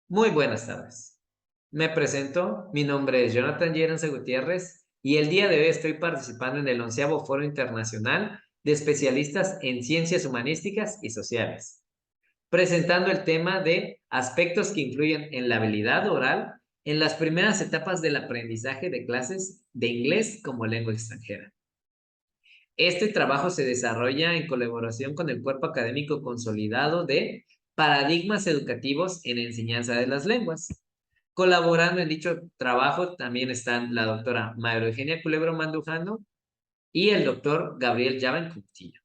Muy buenas tardes. Me presento, mi nombre es Jonathan Llerense Gutiérrez y el día de hoy estoy participando en el 11º Foro Internacional de Especialistas en Ciencias Humanísticas y Sociales, presentando el tema de aspectos que influyen en la habilidad oral en las primeras etapas del aprendizaje de clases de inglés como lengua extranjera. Este trabajo se desarrolla en colaboración con el Cuerpo Académico Consolidado de Paradigmas Educativos en Enseñanza de las Lenguas. Colaborando en dicho trabajo también están la doctora Mayra Eugenia Culebro Mandujano y el doctor Gabriel Llaven Coutinho.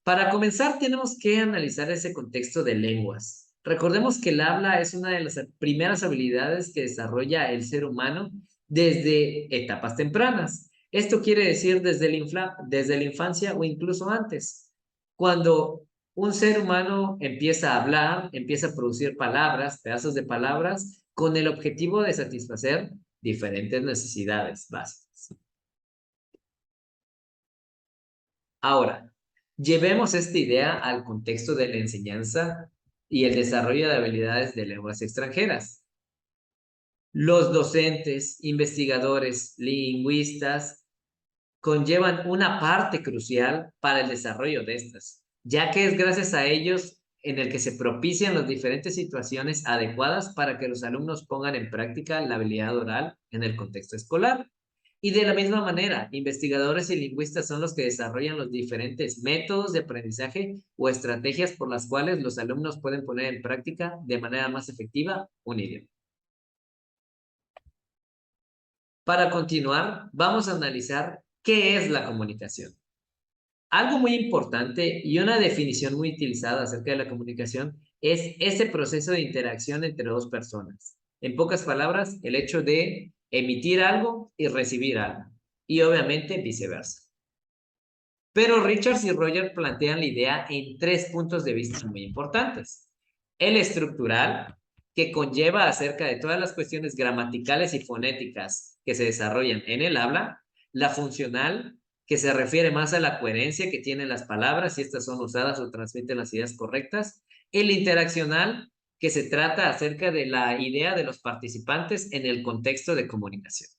Para comenzar, tenemos que analizar ese contexto de lenguas. Recordemos que el habla es una de las primeras habilidades que desarrolla el ser humano desde etapas tempranas. Esto quiere decir desde la infancia o incluso antes. Cuando un ser humano empieza a hablar, empieza a producir palabras, pedazos de palabras, con el objetivo de satisfacer diferentes necesidades básicas. Ahora, llevemos esta idea al contexto de la enseñanza y el desarrollo de habilidades de lenguas extranjeras. Los docentes, investigadores, lingüistas conllevan una parte crucial para el desarrollo de estas, ya que es gracias a ellos en el que se propician las diferentes situaciones adecuadas para que los alumnos pongan en práctica la habilidad oral en el contexto escolar. Y de la misma manera, investigadores y lingüistas son los que desarrollan los diferentes métodos de aprendizaje o estrategias por las cuales los alumnos pueden poner en práctica de manera más efectiva un idioma. Para continuar, vamos a analizar qué es la comunicación. Algo muy importante y una definición muy utilizada acerca de la comunicación es ese proceso de interacción entre dos personas. En pocas palabras, el hecho de emitir algo y recibir algo. Y obviamente viceversa. Pero Richards y Roger plantean la idea en tres puntos de vista muy importantes. El estructural, que conlleva acerca de todas las cuestiones gramaticales y fonéticas que se desarrollan en el habla. La funcional, que se refiere más a la coherencia que tienen las palabras, si estas son usadas o transmiten las ideas correctas. El interaccional, que se trata acerca de la idea de los participantes en el contexto de comunicación.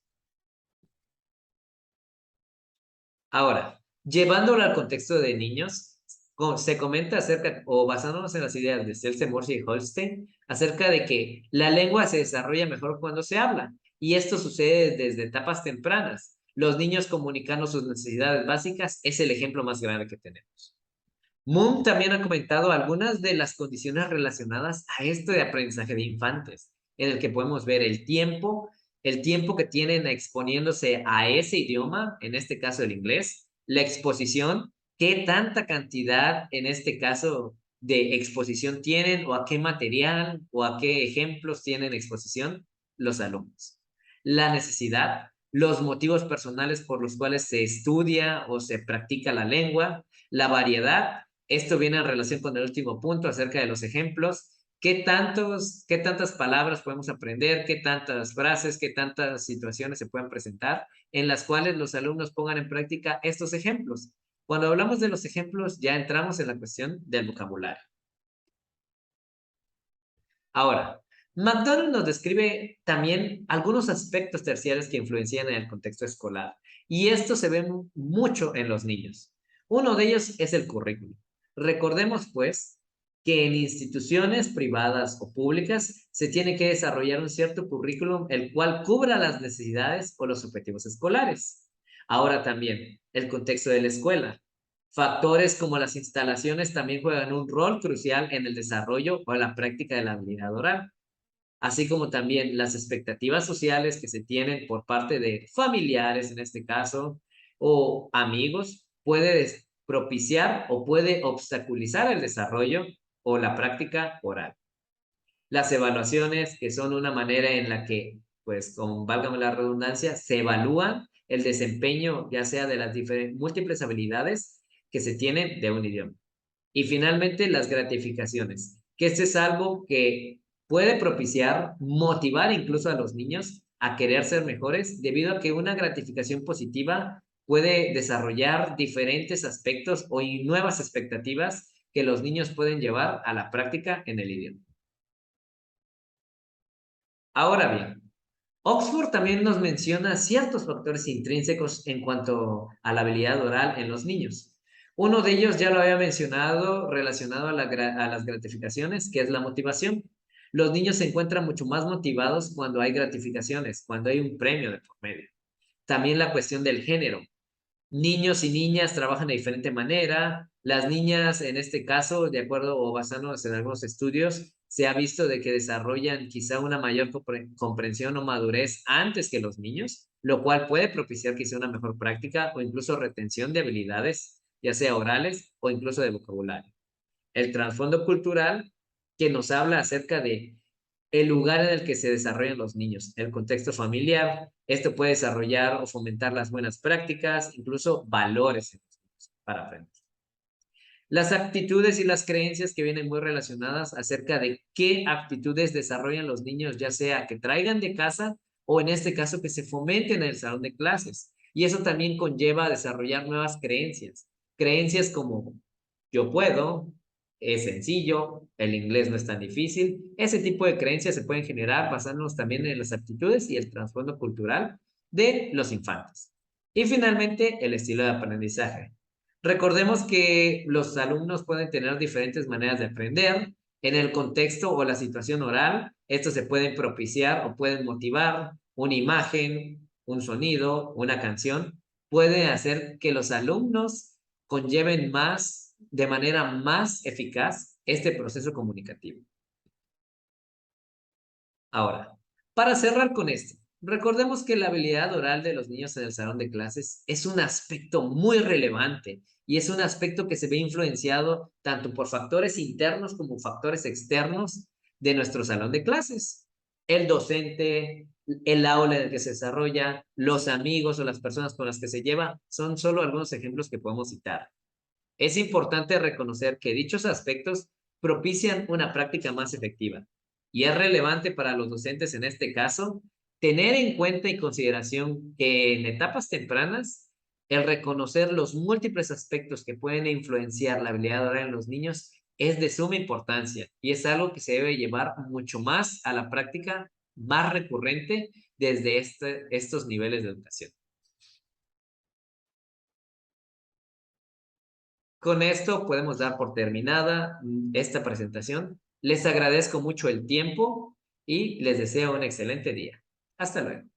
Ahora, llevándolo al contexto de niños, se comenta acerca, o basándonos en las ideas de Celeste Morsi y Holstein, acerca de que la lengua se desarrolla mejor cuando se habla, y esto sucede desde etapas tempranas. Los niños comunicando sus necesidades básicas es el ejemplo más grande que tenemos. Moon también ha comentado algunas de las condiciones relacionadas a esto de aprendizaje de infantes, en el que podemos ver el tiempo que tienen exponiéndose a ese idioma, en este caso el inglés, la exposición, qué tanta cantidad, en este caso, de exposición tienen o a qué material o a qué ejemplos tienen exposición los alumnos. La necesidad, los motivos personales por los cuales se estudia o se practica la lengua, la variedad. Esto viene en relación con el último punto acerca de los ejemplos. ¿Qué tantas palabras podemos aprender? ¿Qué tantas frases? ¿Qué tantas situaciones se pueden presentar en las cuales los alumnos pongan en práctica estos ejemplos? Cuando hablamos de los ejemplos, ya entramos en la cuestión del vocabulario. Ahora, McDonald nos describe también algunos aspectos terciarios que influencian en el contexto escolar, y esto se ve mucho en los niños. Uno de ellos es el currículum. Recordemos, pues, que en instituciones privadas o públicas se tiene que desarrollar un cierto currículum el cual cubra las necesidades o los objetivos escolares. Ahora también, el contexto de la escuela. Factores como las instalaciones también juegan un rol crucial en el desarrollo o la práctica de la habilidad oral, así como también las expectativas sociales que se tienen por parte de familiares, en este caso, o amigos, puede propiciar o puede obstaculizar el desarrollo o la práctica oral. Las evaluaciones, que son una manera en la que, pues, con válgame la redundancia, se evalúa el desempeño, ya sea de las múltiples habilidades que se tienen de un idioma. Y finalmente, las gratificaciones, que este es algo que puede propiciar, motivar incluso a los niños a querer ser mejores, debido a que una gratificación positiva puede desarrollar diferentes aspectos o nuevas expectativas que los niños pueden llevar a la práctica en el idioma. Ahora bien, Oxford también nos menciona ciertos factores intrínsecos en cuanto a la habilidad oral en los niños. Uno de ellos ya lo había mencionado relacionado a, a las gratificaciones, que es la motivación. Los niños se encuentran mucho más motivados cuando hay gratificaciones, cuando hay un premio de por medio. También la cuestión del género. Niños y niñas trabajan de diferente manera. Las niñas, en este caso, de acuerdo o basándonos en algunos estudios, se ha visto de que desarrollan quizá una mayor comprensión o madurez antes que los niños, lo cual puede propiciar quizá una mejor práctica o incluso retención de habilidades, ya sea orales o incluso de vocabulario. El trasfondo cultural que nos habla acerca de el lugar en el que se desarrollan los niños, el contexto familiar. Esto puede desarrollar o fomentar las buenas prácticas, incluso valores en los niños para aprender. Las actitudes y las creencias que vienen muy relacionadas acerca de qué actitudes desarrollan los niños, ya sea que traigan de casa o en este caso que se fomenten en el salón de clases. Y eso también conlleva a desarrollar nuevas creencias. Creencias como yo puedo, es sencillo, el inglés no es tan difícil. Ese tipo de creencias se pueden generar basándonos también en las actitudes y el trasfondo cultural de los infantes. Y finalmente, el estilo de aprendizaje. Recordemos que los alumnos pueden tener diferentes maneras de aprender. En el contexto o la situación oral, estos se pueden propiciar o pueden motivar una imagen, un sonido, una canción. Puede hacer que los alumnos conlleven más, de manera más eficaz, este proceso comunicativo. Ahora, para cerrar con esto, recordemos que la habilidad oral de los niños en el salón de clases es un aspecto muy relevante y es un aspecto que se ve influenciado tanto por factores internos como factores externos de nuestro salón de clases. El docente, el aula en el que se desarrolla, los amigos o las personas con las que se lleva, son solo algunos ejemplos que podemos citar. Es importante reconocer que dichos aspectos propician una práctica más efectiva y es relevante para los docentes en este caso tener en cuenta y consideración que en etapas tempranas el reconocer los múltiples aspectos que pueden influenciar la habilidad oral en los niños es de suma importancia y es algo que se debe llevar mucho más a la práctica más recurrente desde estos niveles de educación. Con esto podemos dar por terminada esta presentación. Les agradezco mucho el tiempo y les deseo un excelente día. Hasta luego.